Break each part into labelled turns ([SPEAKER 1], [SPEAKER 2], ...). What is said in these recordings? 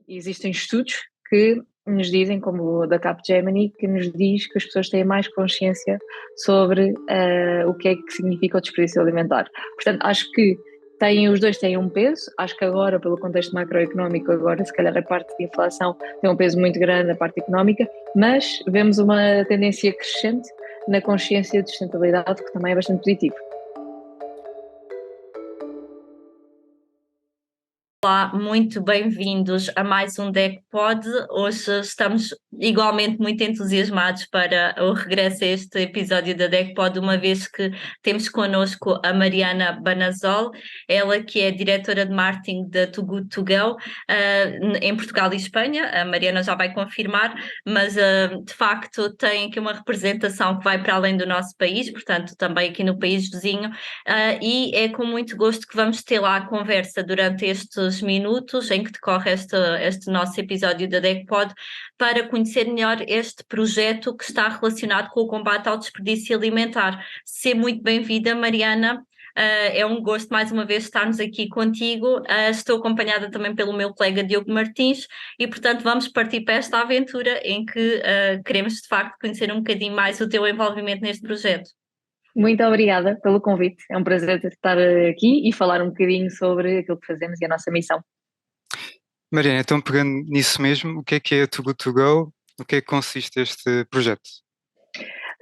[SPEAKER 1] existem estudos que nos dizem, como o da Capgemini, que nos diz que as pessoas têm mais consciência sobre o que é que significa o desperdício alimentar. Portanto, acho que os dois têm um peso. Acho que agora, pelo contexto macroeconómico, agora se calhar a parte de inflação tem um peso muito grande, a parte económica, mas vemos uma tendência crescente na consciência de sustentabilidade, que também é bastante positivo.
[SPEAKER 2] Olá, muito bem-vindos a mais um DECPod. Hoje estamos igualmente muito entusiasmados para o regresso a este episódio da DECPod, uma vez que temos connosco a Mariana Banazol, ela que é diretora de marketing da Too Good To Go, em Portugal e Espanha. A Mariana já vai confirmar, mas de facto tem aqui uma representação que vai para além do nosso país, portanto também aqui no país vizinho, e é com muito gosto que vamos ter lá a conversa durante estes minutos em que decorre este nosso episódio da DECPod, para conhecer melhor este projeto que está relacionado com o combate ao desperdício alimentar. Seja muito bem-vinda, Mariana. É um gosto mais uma vez estarmos aqui contigo. Estou acompanhada também pelo meu colega Diogo Martins e, portanto, vamos partir para esta aventura em que queremos de facto conhecer um bocadinho mais o teu envolvimento neste projeto.
[SPEAKER 1] Muito obrigada pelo convite. É um prazer estar aqui e falar um bocadinho sobre aquilo que fazemos e a nossa missão.
[SPEAKER 3] Mariana, então pegando nisso mesmo, o que é a Too Good To Go? O que é que consiste este projeto?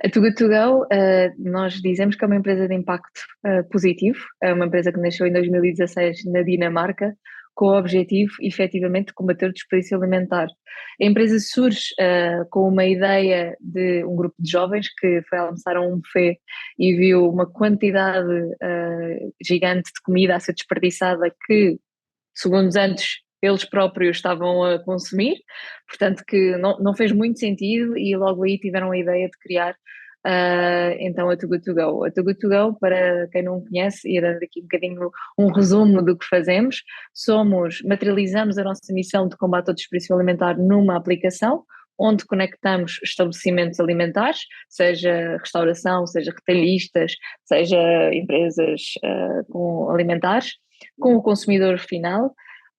[SPEAKER 1] A Too Good To Go, nós dizemos que é uma empresa de impacto positivo, é uma empresa que nasceu em 2016 na Dinamarca, com o objetivo, efetivamente, de combater o desperdício alimentar. A empresa surge com uma ideia de um grupo de jovens que foi almoçar a um buffet e viu uma quantidade gigante de comida a ser desperdiçada que, segundos antes, eles próprios estavam a consumir, portanto que não fez muito sentido e logo aí tiveram a ideia de criar então a Too Good To Go. A Too Good To Go, para quem não conhece, e dando aqui um bocadinho um resumo do que fazemos, materializamos a nossa missão de combate ao desperdício alimentar numa aplicação, onde conectamos estabelecimentos alimentares, seja restauração, seja retalhistas, seja empresas alimentares, com o consumidor final,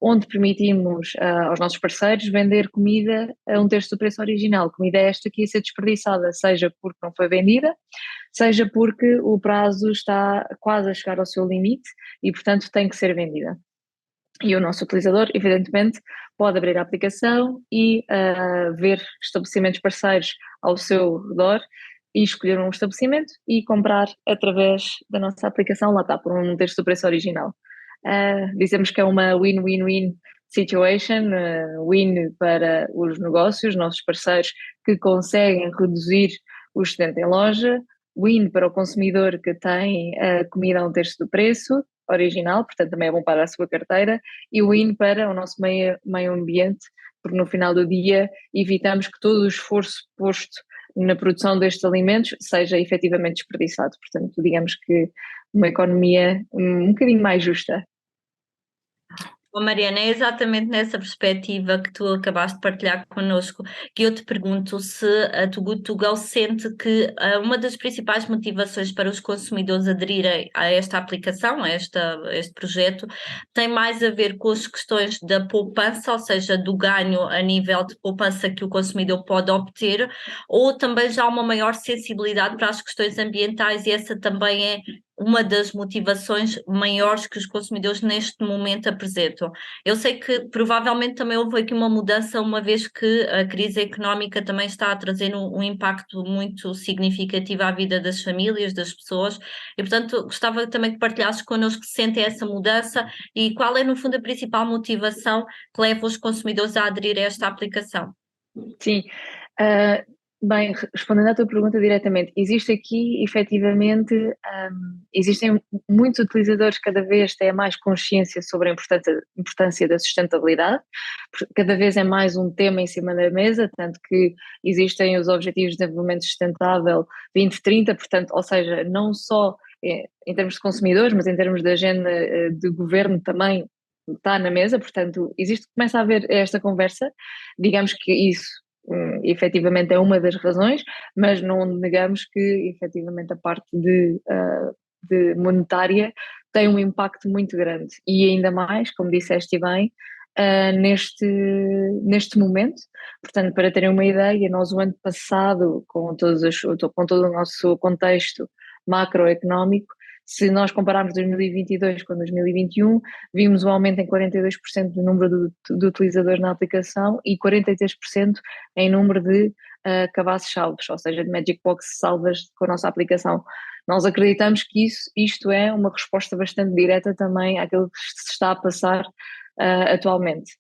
[SPEAKER 1] onde permitimos aos nossos parceiros vender comida a um terço do preço original. Comida esta que ia ser desperdiçada, seja porque não foi vendida, seja porque o prazo está quase a chegar ao seu limite e, portanto, tem que ser vendida. E o nosso utilizador, evidentemente, pode abrir a aplicação e ver estabelecimentos parceiros ao seu redor e escolher um estabelecimento e comprar através da nossa aplicação, lá está, por um terço do preço original. Dizemos que é uma win-win-win situation, win para os negócios, nossos parceiros que conseguem reduzir o excedente em loja, win para o consumidor que tem a comida a um terço do preço original, portanto também é bom para a sua carteira, e win para o nosso meio ambiente, porque no final do dia evitamos que todo o esforço posto na produção destes alimentos seja efetivamente desperdiçado. Portanto, digamos que uma economia um bocadinho mais justa.
[SPEAKER 2] Oh, Mariana, é exatamente nessa perspectiva que tu acabaste de partilhar connosco que eu te pergunto se a Too Good To Go sente que uma das principais motivações para os consumidores aderirem a esta aplicação, a este projeto, tem mais a ver com as questões da poupança, ou seja, do ganho a nível de poupança que o consumidor pode obter, ou também já há uma maior sensibilidade para as questões ambientais, e essa também é uma das motivações maiores que os consumidores neste momento apresentam. Eu sei que provavelmente também houve aqui uma mudança, uma vez que a crise económica também está a trazer um impacto muito significativo à vida das famílias, das pessoas, e portanto gostava também que partilhasses connosco se sentem essa mudança e qual é no fundo a principal motivação que leva os consumidores a aderir a esta aplicação.
[SPEAKER 1] Sim, bem, respondendo à tua pergunta diretamente, existe aqui efetivamente, existem muitos utilizadores que cada vez têm mais consciência sobre a importância da sustentabilidade, cada vez é mais um tema em cima da mesa, tanto que existem os Objetivos de Desenvolvimento Sustentável 2030, portanto, ou seja, não só em termos de consumidores, mas em termos de agenda de governo também está na mesa, portanto, começa a haver esta conversa, digamos que isso efetivamente é uma das razões, mas não negamos que efetivamente a parte de monetária tem um impacto muito grande e ainda mais, como disseste bem, neste momento. Portanto, para terem uma ideia, nós o ano passado, com todo o nosso contexto macroeconómico, se nós compararmos 2022 com 2021, vimos um aumento em 42% do número de utilizadores na aplicação e 43% em número de cabazes salvos, ou seja, de Magic Box salvas com a nossa aplicação. Nós acreditamos que isto é uma resposta bastante direta também àquilo que se está a passar atualmente.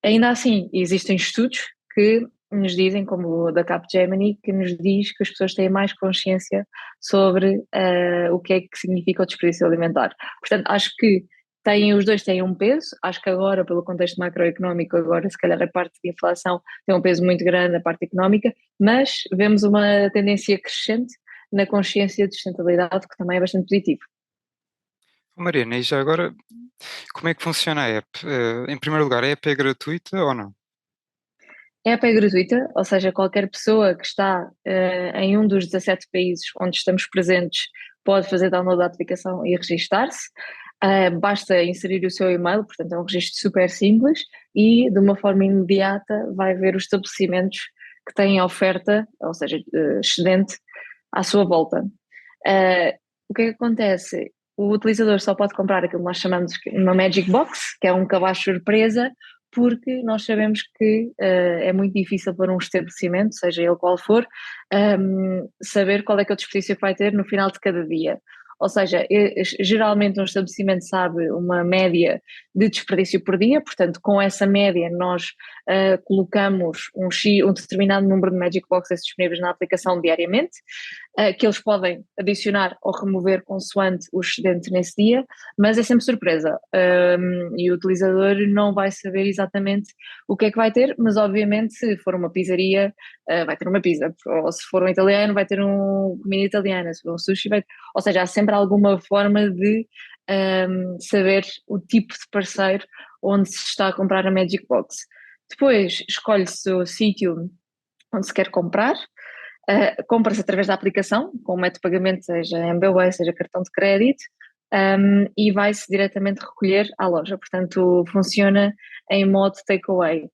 [SPEAKER 1] Ainda assim, existem estudos que nos dizem, como o da Capgemini, que nos diz que as pessoas têm mais consciência sobre o que é que significa o desperdício alimentar. Portanto, acho que os dois têm um peso, acho que agora, pelo contexto macroeconómico, agora se calhar a parte de inflação tem um peso muito grande, a parte económica, mas vemos uma tendência crescente na consciência de sustentabilidade, que também é bastante positivo.
[SPEAKER 3] Mariana, e já agora, como é que funciona a app? Em primeiro lugar, a app é gratuita ou não?
[SPEAKER 1] A app é gratuita, ou seja, qualquer pessoa que está em um dos 17 países onde estamos presentes pode fazer download da aplicação e registar-se. Basta inserir o seu e-mail, portanto é um registro super simples e de uma forma imediata vai ver os estabelecimentos que têm oferta, ou seja, excedente à sua volta. O que é que acontece? O utilizador só pode comprar aquilo que nós chamamos de uma Magic Box, que é um cabaz surpresa, porque nós sabemos que é muito difícil para um estabelecimento, seja ele qual for, saber qual é que é o desperdício que vai ter no final de cada dia. Ou seja, geralmente um estabelecimento sabe uma média de desperdício por dia, portanto, com essa média nós colocamos um determinado número de Magic Boxes disponíveis na aplicação diariamente, que eles podem adicionar ou remover consoante o excedente nesse dia, mas é sempre surpresa, e o utilizador não vai saber exatamente o que é que vai ter, mas obviamente se for uma pizzaria vai ter uma pizza, ou se for um italiano vai ter comida italiana, se for um sushi ou seja, há sempre alguma forma de saber o tipo de parceiro onde se está a comprar a Magic Box. Depois escolhe-se o sítio onde se quer comprar. Compra-se através da aplicação, com o método de pagamento, seja MBWay, seja cartão de crédito, e vai-se diretamente recolher à loja, portanto funciona em modo takeaway.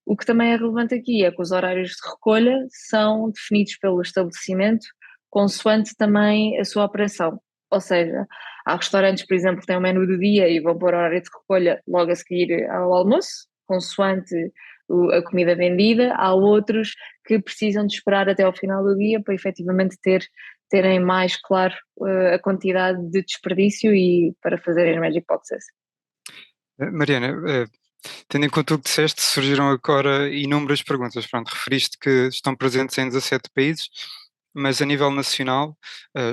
[SPEAKER 1] O que também é relevante aqui é que os horários de recolha são definidos pelo estabelecimento, consoante também a sua operação, ou seja, há restaurantes, por exemplo, que têm o menu do dia e vão pôr horário de recolha logo a seguir ao almoço, consoante a comida vendida, há outros que precisam de esperar até ao final do dia para efetivamente terem mais claro a quantidade de desperdício e para fazerem as Magic Boxes.
[SPEAKER 3] Mariana, tendo em conta o que disseste, surgiram agora inúmeras perguntas. Pronto, referiste que estão presentes em 17 países, mas a nível nacional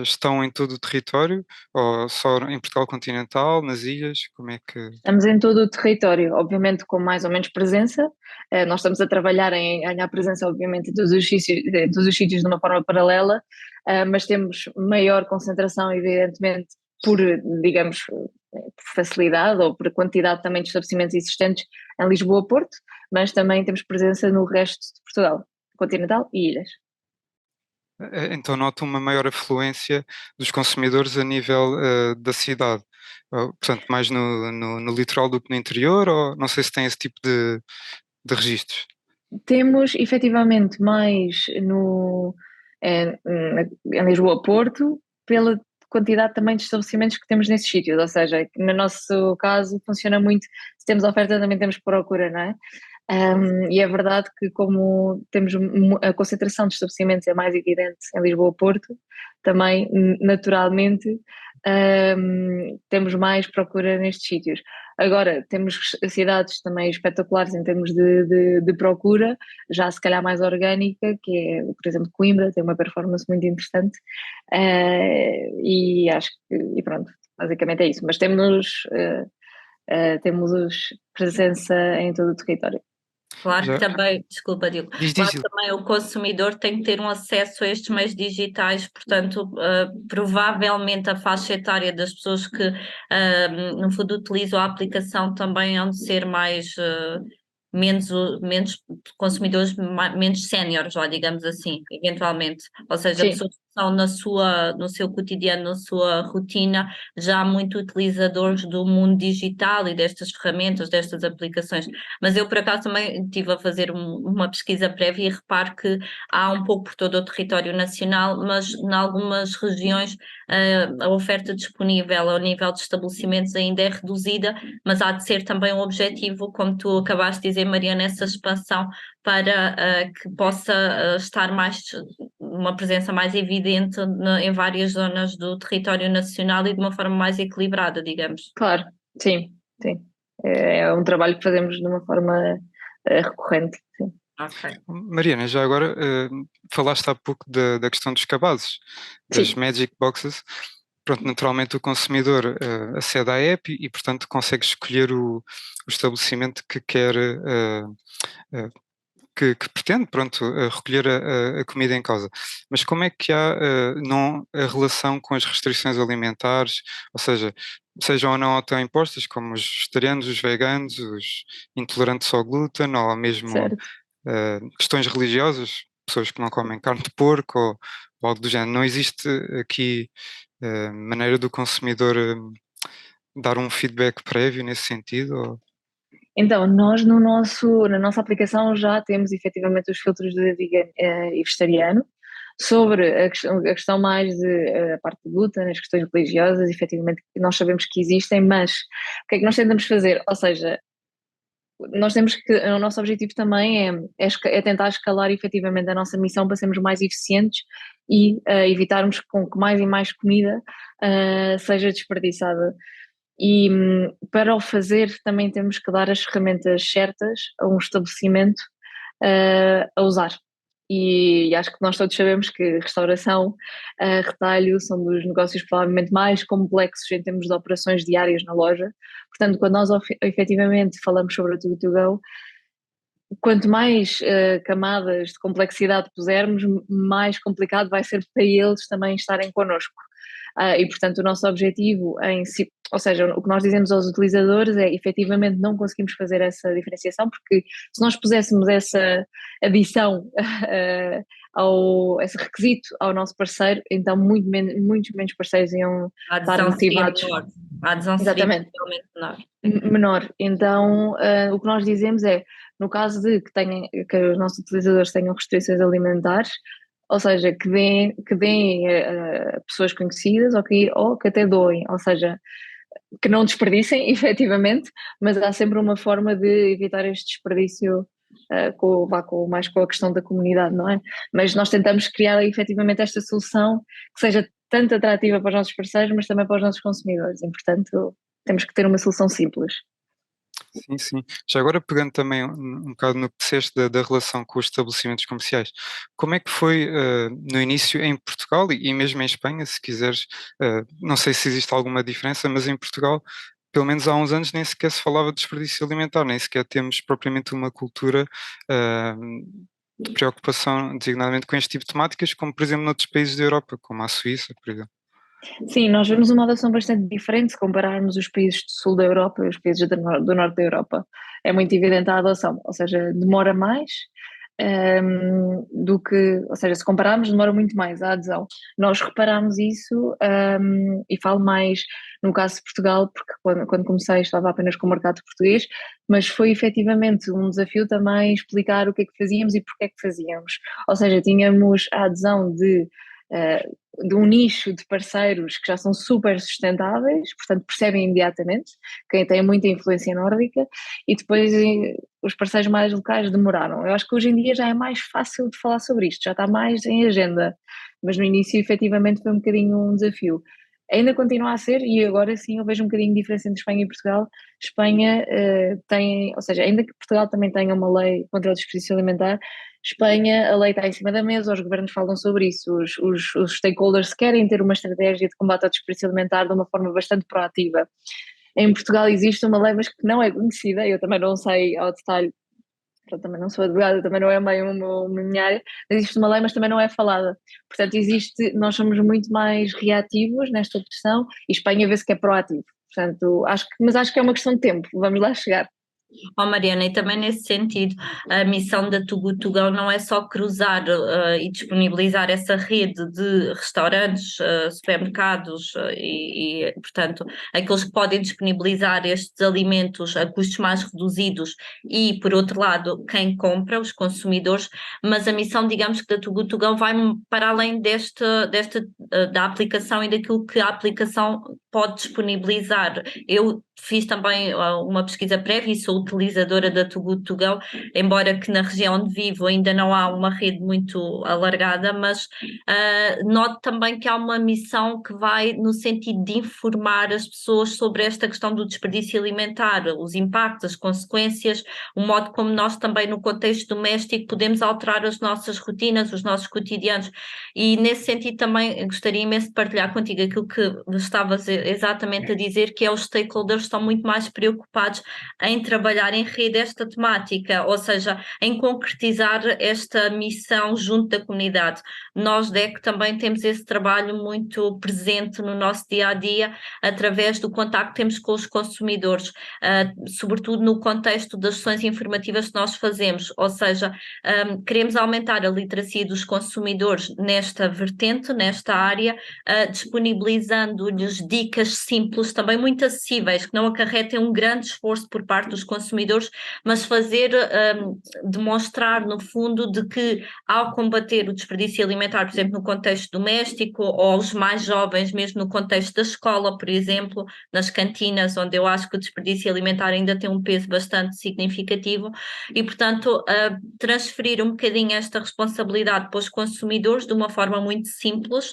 [SPEAKER 3] estão em todo o território ou só em Portugal continental, nas ilhas? Como é que...
[SPEAKER 1] Estamos em todo o território, obviamente com mais ou menos presença. Nós estamos a trabalhar em ganhar presença, obviamente, em todos os sítios de uma forma paralela, mas temos maior concentração, evidentemente, por, digamos, por facilidade ou por quantidade também de estabelecimentos existentes em Lisboa-Porto, mas também temos presença no resto de Portugal, continental e ilhas.
[SPEAKER 3] Então noto uma maior afluência dos consumidores a nível da cidade. Portanto, mais no litoral do que no interior, ou não sei se tem esse tipo de registros.
[SPEAKER 1] Temos efetivamente mais em Lisboa-Porto, pela quantidade também de estabelecimentos que temos nesses sítios, ou seja, no nosso caso funciona muito, se temos oferta também temos procura, não é? E é verdade que como temos a concentração de estabelecimentos é mais evidente em Lisboa-Porto, também naturalmente temos mais procura nestes sítios. Agora, temos cidades também espetaculares em termos de procura, já se calhar mais orgânica, que é, por exemplo, Coimbra, tem uma performance muito interessante, e acho que, e pronto, basicamente é isso. Mas temos presença em todo o território.
[SPEAKER 2] Claro que também, desculpa, Diogo, claro que também o consumidor tem que ter um acesso a estes meios digitais, portanto, provavelmente a faixa etária das pessoas que, no fundo, utilizam a aplicação também hão de ser menos consumidores menos séniores, lá digamos assim, eventualmente. Ou seja,
[SPEAKER 1] Sim,
[SPEAKER 2] pessoas que são no seu cotidiano, na sua rotina, já muito utilizadores do mundo digital e destas ferramentas, destas aplicações. Mas eu, por acaso, também estive a fazer uma pesquisa prévia e reparo que há um pouco por todo o território nacional, mas em algumas regiões a oferta disponível ao nível de estabelecimentos ainda é reduzida, mas há de ser também um objetivo, como tu acabaste de dizer, Maria, nessa expansão para que possa estar uma presença mais evidente em várias zonas do território nacional e de uma forma mais equilibrada, digamos.
[SPEAKER 1] claro, sim, sim. É um trabalho que fazemos de uma forma recorrente, sim.
[SPEAKER 2] Ok.
[SPEAKER 3] Mariana, já agora falaste há pouco da questão dos cabazes, das
[SPEAKER 1] Sim,
[SPEAKER 3] Magic Boxes. Pronto, naturalmente o consumidor acede à app e, portanto, consegue escolher o estabelecimento que quer, que pretende, pronto, recolher a comida em causa. Mas como é que há não, a relação com as restrições alimentares, ou seja, sejam ou não autoimpostas, como os vegetarianos, os veganos, os intolerantes ao glúten, ou mesmo
[SPEAKER 1] certo.
[SPEAKER 3] questões religiosas, pessoas que não comem carne de porco ou algo do género. Não existe aqui maneira do consumidor dar um feedback prévio nesse sentido?
[SPEAKER 1] Então, nós na nossa aplicação já temos efetivamente os filtros de vegan e vegetariano. Sobre a questão mais de a parte de glúten, as questões religiosas, efetivamente nós sabemos que existem, mas o que é que nós tentamos fazer? Ou seja, nós temos que, o nosso objetivo também é tentar escalar efetivamente a nossa missão para sermos mais eficientes e evitarmos com que mais e mais comida seja desperdiçada. E para o fazer também temos que dar as ferramentas certas a um estabelecimento a usar. E acho que nós todos sabemos que restauração, retalho são dos negócios provavelmente mais complexos em termos de operações diárias na loja. Portanto, quando nós efetivamente falamos sobre a Too to Go, quanto mais camadas de complexidade pusermos, mais complicado vai ser para eles também estarem connosco. E portanto o nosso objetivo ou seja, o que nós dizemos aos utilizadores é efetivamente não conseguimos fazer essa diferenciação, porque se nós puséssemos essa adição, esse requisito ao nosso parceiro, então muitos menos parceiros iam
[SPEAKER 2] A
[SPEAKER 1] estar
[SPEAKER 2] adesão seria
[SPEAKER 1] motivados.
[SPEAKER 2] menor. A adesão seria
[SPEAKER 1] Exatamente,
[SPEAKER 2] realmente menor.
[SPEAKER 1] menor. Então, o que nós dizemos é, no caso de que os nossos utilizadores tenham restrições alimentares, ou seja, que deem a pessoas conhecidas ou que até doem, ou seja, que não desperdicem efetivamente, mas há sempre uma forma de evitar este desperdício mais com a questão da comunidade, não é? Mas nós tentamos criar efetivamente esta solução que seja tanto atrativa para os nossos parceiros, mas também para os nossos consumidores, e portanto temos que ter uma solução simples.
[SPEAKER 3] Sim, sim. Já agora pegando também um bocado no que disseste da relação com os estabelecimentos comerciais, como é que foi no início em Portugal e mesmo em Espanha, se quiseres, não sei se existe alguma diferença, mas em Portugal, pelo menos há uns anos, nem sequer se falava de desperdício alimentar, nem sequer temos propriamente uma cultura de preocupação designadamente com este tipo de temáticas, como por exemplo noutros países da Europa, como a Suíça, por exemplo.
[SPEAKER 1] Sim, nós vemos uma adoção bastante diferente se compararmos os países do sul da Europa e os países do norte da Europa. É muito evidente a adoção, ou seja, demora mais ou seja, se compararmos, demora muito mais a adesão. Nós reparamos isso e falo mais no caso de Portugal, porque quando comecei estava apenas com o mercado português, mas foi efetivamente um desafio também explicar o que é que fazíamos e porque é que fazíamos. Ou seja, tínhamos a adesão de um nicho de parceiros que já são super sustentáveis, portanto percebem imediatamente, quem tem muita influência nórdica, e depois os parceiros mais locais demoraram. Eu acho que hoje em dia já é mais fácil de falar sobre isto, já está mais em agenda, mas no início efetivamente foi um bocadinho um desafio. Ainda continua a ser, e agora sim eu vejo um bocadinho de diferença entre Espanha e Portugal. Espanha tem, ou seja, ainda que Portugal também tenha uma lei contra o desperdício alimentar, Espanha, a lei está em cima da mesa, os governos falam sobre isso, os stakeholders querem ter uma estratégia de combate ao desperdício alimentar de uma forma bastante proativa. Em Portugal existe uma lei, mas que não é conhecida, eu também não sei ao detalhe, eu também não sou advogada, também não é meio a minha área, existe uma lei, mas também não é falada. Portanto, nós somos muito mais reativos nesta questão e Espanha vê-se que é proativo. Portanto, mas acho que é uma questão de tempo, vamos lá chegar.
[SPEAKER 2] Mariana, e também nesse sentido, a missão da Too Good To Go não é só cruzar e disponibilizar essa rede de restaurantes, supermercados portanto, aqueles que podem disponibilizar estes alimentos a custos mais reduzidos e, por outro lado, quem compra, os consumidores, mas a missão, digamos que da Too Good To Go vai para além da aplicação e daquilo que a aplicação pode disponibilizar. Eu fiz também uma pesquisa prévia e sou utilizadora da Too Good To Go, embora que na região onde vivo ainda não há uma rede muito alargada, mas noto também que há uma missão que vai no sentido de informar as pessoas sobre esta questão do desperdício alimentar, os impactos, as consequências, o modo como nós também no contexto doméstico podemos alterar as nossas rotinas, os nossos cotidianos, e nesse sentido também gostaria imenso de partilhar contigo aquilo que estavas exatamente a dizer, que é os stakeholders estão muito mais preocupados em trabalhar em rede esta temática, ou seja, em concretizar esta missão junto da comunidade. Nós, DEC, também temos esse trabalho muito presente no nosso dia a dia, através do contacto que temos com os consumidores, sobretudo no contexto das sessões informativas que nós fazemos, ou seja, queremos aumentar a literacia dos consumidores nesta vertente, nesta área, disponibilizando-lhes dicas simples, também muito acessíveis, que não acarretem um grande esforço por parte dos consumidores, mas demonstrar no fundo de que ao combater o desperdício alimentar, por exemplo, no contexto doméstico, ou aos mais jovens, mesmo no contexto da escola, por exemplo, nas cantinas, onde eu acho que o desperdício alimentar ainda tem um peso bastante significativo, e portanto transferir um bocadinho esta responsabilidade para os consumidores de uma forma muito simples,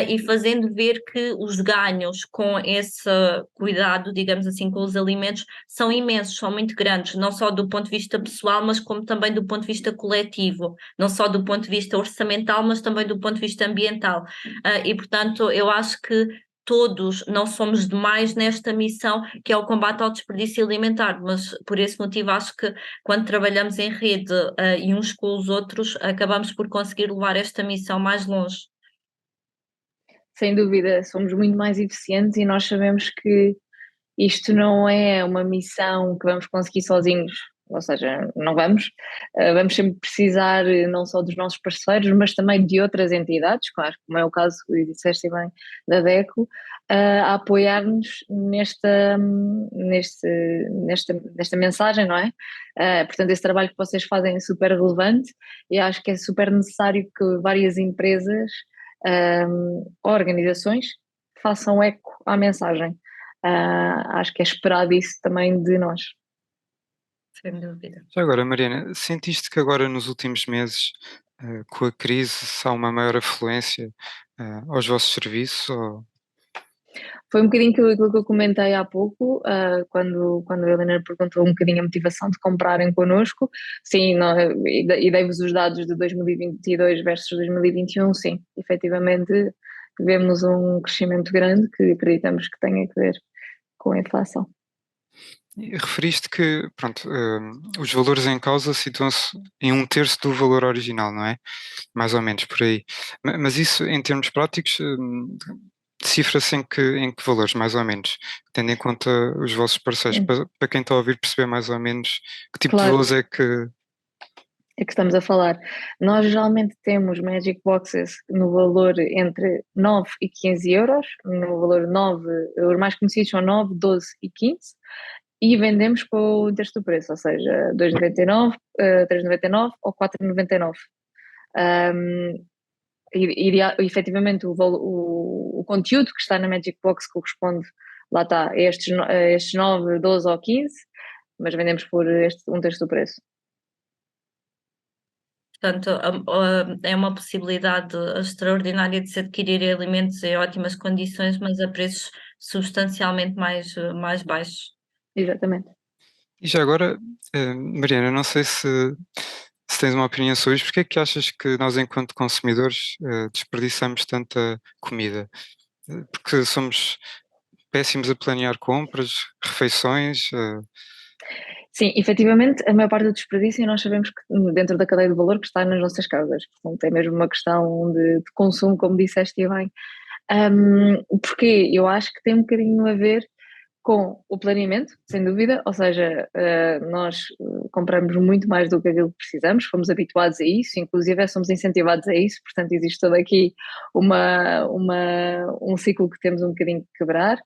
[SPEAKER 2] e fazendo ver que os ganhos com esse cuidado, digamos assim, com os alimentos, são imensos, são muito grandes, não só do ponto de vista pessoal, mas como também do ponto de vista coletivo, não só do ponto de vista orçamental, mas também do ponto de vista ambiental. E, portanto, eu acho que todos não somos demais nesta missão, que é o combate ao desperdício alimentar, mas por esse motivo acho que quando trabalhamos em rede e uns com os outros, acabamos por conseguir levar esta missão mais longe.
[SPEAKER 1] Sem dúvida, somos muito mais eficientes e nós sabemos que isto não é uma missão que vamos conseguir sozinhos, ou seja, não vamos. Vamos sempre precisar não só dos nossos parceiros, mas também de outras entidades, claro, como é o caso, e disseste bem, da DECO, a apoiar-nos nesta mensagem, não é? Portanto, esse trabalho que vocês fazem é super relevante e acho que é super necessário que várias empresas, organizações, façam eco à mensagem. Acho que é esperado isso também de nós.
[SPEAKER 2] Sem dúvida.
[SPEAKER 3] Já agora, Mariana, sentiste que agora nos últimos meses, com a crise, se há uma maior afluência, aos vossos serviços?
[SPEAKER 1] Foi um bocadinho aquilo que eu comentei há pouco, quando a Helena perguntou um bocadinho a motivação de comprarem connosco. Sim, e dei-vos os dados de 2022 versus 2021, sim, efetivamente vemos um crescimento grande que acreditamos que tenha a ver com a inflação.
[SPEAKER 3] E referiste que, pronto, os valores em causa situam-se em 1/3 do valor original, não é? Mais ou menos por aí. Mas isso, em termos práticos, decifra-se em que valores, mais ou menos? Tendo em conta os vossos parceiros, para quem está a ouvir perceber mais ou menos que tipo de
[SPEAKER 1] Claro.
[SPEAKER 3] valores é que...
[SPEAKER 1] É que estamos a falar. Nós geralmente temos Magic Boxes no valor entre 9 e 15 euros, no valor 9, os mais conhecidos são 9, 12 e 15, e vendemos com o terço do preço, ou seja, 2,99, 3,99 ou 4,99. Efetivamente o conteúdo que está na Magic Box corresponde, lá está, a estes 9, 12 ou 15, mas vendemos por um terço do preço.
[SPEAKER 2] Portanto, é uma possibilidade extraordinária de se adquirir alimentos em ótimas condições, mas a preços substancialmente mais baixos.
[SPEAKER 1] Exatamente.
[SPEAKER 3] E já agora, Mariana, não sei se tens uma opinião sobre isto, porque é que achas que nós, enquanto consumidores, desperdiçamos tanta comida? Porque somos péssimos a planear compras, refeições?
[SPEAKER 1] Sim, efetivamente, a maior parte do desperdício nós sabemos que dentro da cadeia de valor que está nas nossas casas. Portanto, é mesmo uma questão de consumo, como disseste bem. Porque eu acho que tem um bocadinho a ver com o planeamento, sem dúvida, ou seja, nós compramos muito mais do que aquilo que precisamos, fomos habituados a isso, inclusive somos incentivados a isso, portanto existe todo aqui um ciclo que temos um bocadinho que quebrar.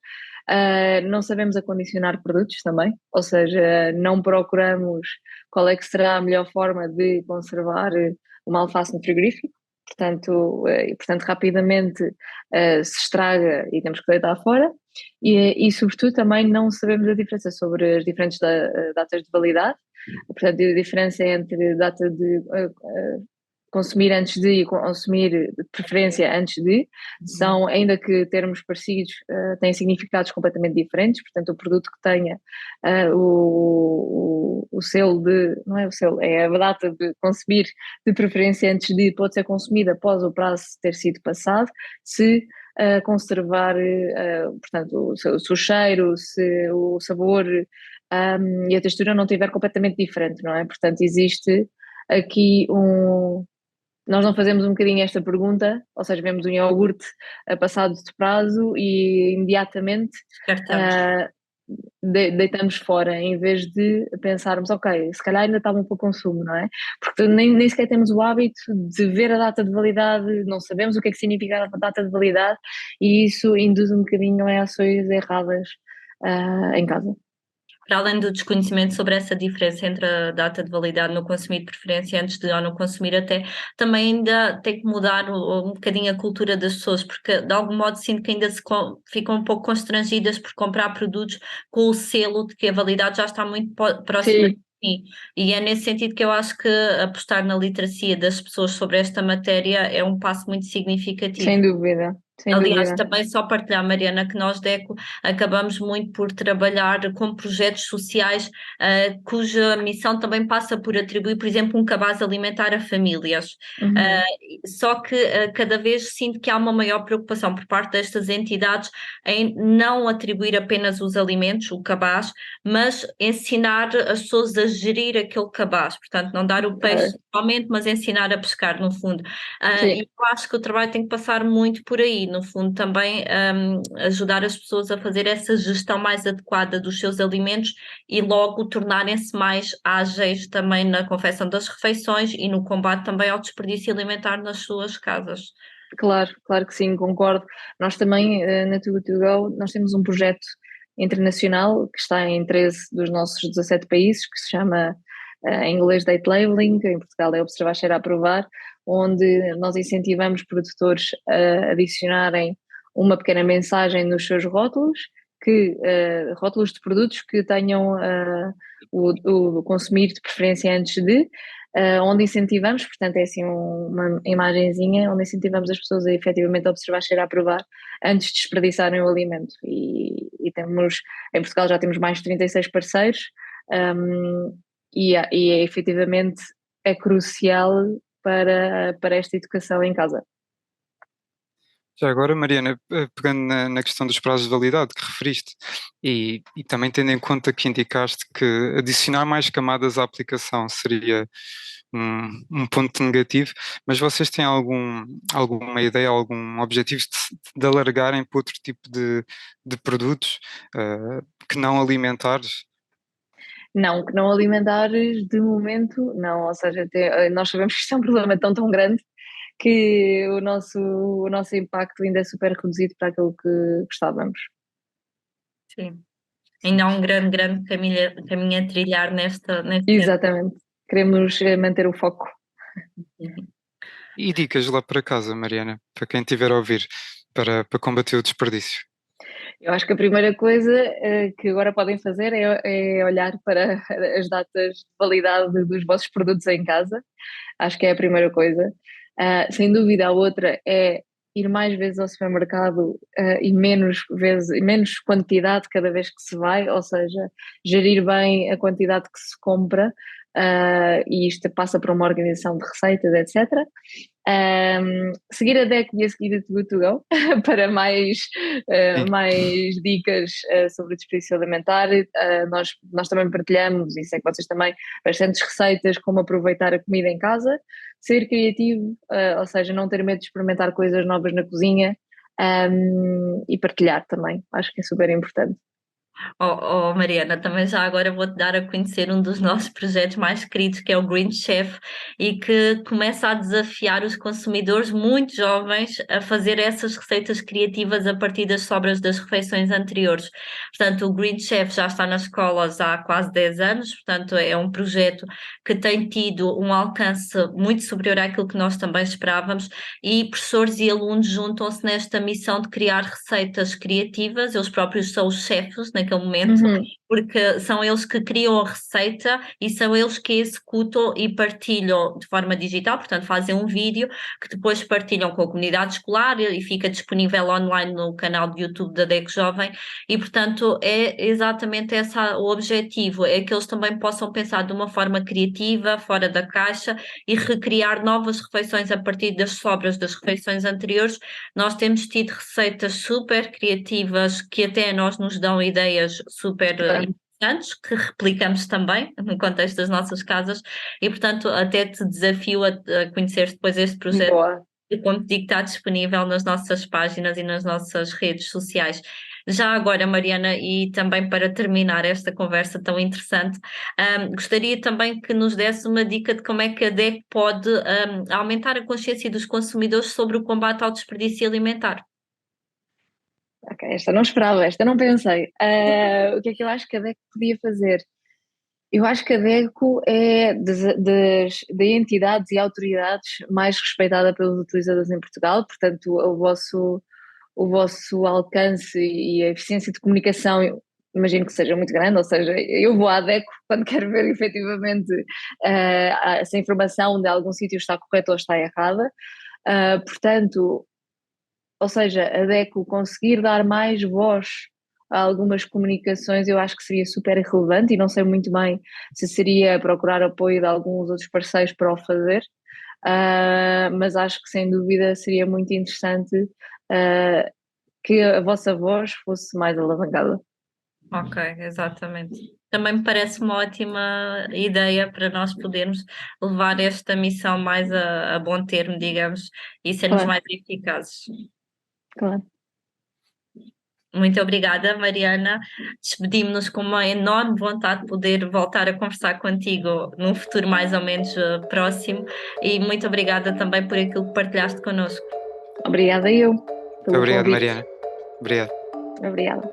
[SPEAKER 1] Não sabemos acondicionar produtos também, ou seja, não procuramos qual é que será a melhor forma de conservar uma alface no frigorífico, portanto rapidamente se estraga e temos que deitar fora. E sobretudo também não sabemos a diferença sobre as diferentes datas de validade, portanto a diferença entre data de consumir antes de e consumir de preferência antes de, são, ainda que termos parecidos, têm significados completamente diferentes, portanto o produto que tenha o selo de, não é o selo, é a data de consumir de preferência antes de, pode ser consumido após o prazo ter sido passado, se conservar, portanto, se o cheiro, se o sabor e a textura não estiver completamente diferente, não é? Portanto, existe aqui nós não fazemos um bocadinho esta pergunta, ou seja, vemos um iogurte passado de prazo e imediatamente deitamos fora, em vez de pensarmos, ok, se calhar ainda está bom para o consumo, não é? Porque nem sequer temos o hábito de ver a data de validade, não sabemos o que é que significa a data de validade e isso induz um bocadinho a ações erradas em casa.
[SPEAKER 2] Para além do desconhecimento sobre essa diferença entre a data de validade no consumir de preferência antes de ou no consumir até, também ainda tem que mudar um bocadinho a cultura das pessoas, porque de algum modo sinto que ainda ficam um pouco constrangidas por comprar produtos com o selo de que a validade já está muito próxima.
[SPEAKER 1] Sim.
[SPEAKER 2] Sim, e é nesse sentido que eu acho que apostar na literacia das pessoas sobre esta matéria é um passo muito significativo.
[SPEAKER 1] Sem dúvida.
[SPEAKER 2] Aliás, também só partilhar, Mariana, que nós, DECO, acabamos muito por trabalhar com projetos sociais cuja missão também passa por atribuir, por exemplo, um cabaz alimentar a famílias. Só que cada vez sinto que há uma maior preocupação por parte destas entidades em não atribuir apenas os alimentos, o cabaz, mas ensinar as pessoas a gerir aquele cabaz. Portanto, não dar o peixe somente, mas ensinar a pescar, no fundo. E eu acho que o trabalho tem que passar muito por aí, no fundo, também ajudar as pessoas a fazer essa gestão mais adequada dos seus alimentos e logo tornarem-se mais ágeis também na confecção das refeições e no combate também ao desperdício alimentar nas suas casas.
[SPEAKER 1] Claro que sim, concordo. Nós também, na Too Good To Go, nós temos um projeto internacional que está em 13 dos nossos 17 países, que se chama, em inglês, Date Labeling, em Portugal é Observar, Cheirar, Provar, onde nós incentivamos produtores a adicionarem uma pequena mensagem nos seus rótulos, rótulos de produtos que tenham o consumir de preferência antes de, onde incentivamos, portanto é assim uma imagenzinha, onde incentivamos as pessoas a efetivamente observar, cheirar, provar, antes de desperdiçarem o alimento. E em Portugal já temos mais de 36 parceiros, e efetivamente é crucial para esta educação em casa.
[SPEAKER 3] Já agora, Mariana, pegando na questão dos prazos de validade que referiste e também tendo em conta que indicaste que adicionar mais camadas à aplicação seria um ponto negativo, mas vocês têm alguma ideia, algum objetivo de alargarem para outro tipo de produtos que não alimentares?
[SPEAKER 1] Não, que não alimentares de momento, não, ou seja, nós sabemos que isto é um problema tão grande que o nosso impacto ainda é super reduzido para aquilo que gostávamos.
[SPEAKER 2] Sim, ainda há um grande caminho a trilhar neste
[SPEAKER 1] Exatamente, queremos manter o foco.
[SPEAKER 3] E dicas lá para casa, Mariana, para quem estiver a ouvir, para combater o desperdício?
[SPEAKER 1] Eu acho que a primeira coisa que agora podem fazer é olhar para as datas de validade dos vossos produtos em casa. Acho que é a primeira coisa. Sem dúvida, a outra é ir mais vezes ao supermercado e menos quantidade cada vez que se vai, ou seja, gerir bem a quantidade que se compra, e isto passa por uma organização de receitas, etc. Seguir a DEC e a seguir a Too Good To Go para mais dicas sobre o desperdício alimentar. Nós também partilhamos, e sei que vocês também, bastantes receitas como aproveitar a comida em casa, ser criativo, ou seja, não ter medo de experimentar coisas novas na cozinha, e partilhar também, acho que é super importante.
[SPEAKER 2] Mariana, também já agora vou-te dar a conhecer um dos nossos projetos mais queridos, que é o Green Chef, e que começa a desafiar os consumidores muito jovens a fazer essas receitas criativas a partir das sobras das refeições anteriores. Portanto, o Green Chef já está nas escolas há quase 10 anos, portanto, é um projeto que tem tido um alcance muito superior àquilo que nós também esperávamos, e professores e alunos juntam-se nesta missão de criar receitas criativas. Eles próprios são os chefes naquele momento,
[SPEAKER 1] Uhum.
[SPEAKER 2] porque são eles que criam a receita e são eles que executam e partilham de forma digital, portanto fazem um vídeo que depois partilham com a comunidade escolar e fica disponível online no canal de YouTube da DEC Jovem, e portanto é exatamente esse o objetivo, é que eles também possam pensar de uma forma criativa, fora da caixa, e recriar novas refeições a partir das sobras das refeições anteriores. Nós temos tido receitas super criativas que até nós nos dão ideias super interessantes, que replicamos também no contexto das nossas casas, e portanto até te desafio a conhecer depois este projeto.
[SPEAKER 1] Boa.
[SPEAKER 2] E como te digo, está disponível nas nossas páginas e nas nossas redes sociais. Já agora, Mariana, e também para terminar esta conversa tão interessante, gostaria também que nos desse uma dica de como é que a DEC pode aumentar a consciência dos consumidores sobre o combate ao desperdício alimentar.
[SPEAKER 1] Ok, esta não esperava, esta não pensei. O que é que eu acho que a DECO podia fazer? Eu acho que a DECO é das entidades e autoridades mais respeitada pelos utilizadores em Portugal, portanto o vosso alcance e a eficiência de comunicação, eu imagino que seja muito grande, ou seja, eu vou à DECO quando quero ver efetivamente se a informação de algum sítio está correta ou está errada. Portanto, ou seja, a DECO conseguir dar mais voz a algumas comunicações, eu acho que seria super relevante, e não sei muito bem se seria procurar apoio de alguns outros parceiros para o fazer, mas acho que sem dúvida seria muito interessante que a vossa voz fosse mais alavancada.
[SPEAKER 2] Ok, exatamente. Também me parece uma ótima ideia para nós podermos levar esta missão mais a bom termo, digamos, e sermos
[SPEAKER 1] Claro,
[SPEAKER 2] mais eficazes.
[SPEAKER 1] claro.
[SPEAKER 2] Muito obrigada, Mariana. Despedimos-nos com uma enorme vontade de poder voltar a conversar contigo num futuro mais ou menos próximo, e muito obrigada também por aquilo que partilhaste connosco.
[SPEAKER 1] Obrigada eu
[SPEAKER 3] Muito
[SPEAKER 1] pelo
[SPEAKER 3] obrigado,
[SPEAKER 1] convite.
[SPEAKER 3] Mariana. Obrigado.
[SPEAKER 1] Obrigada.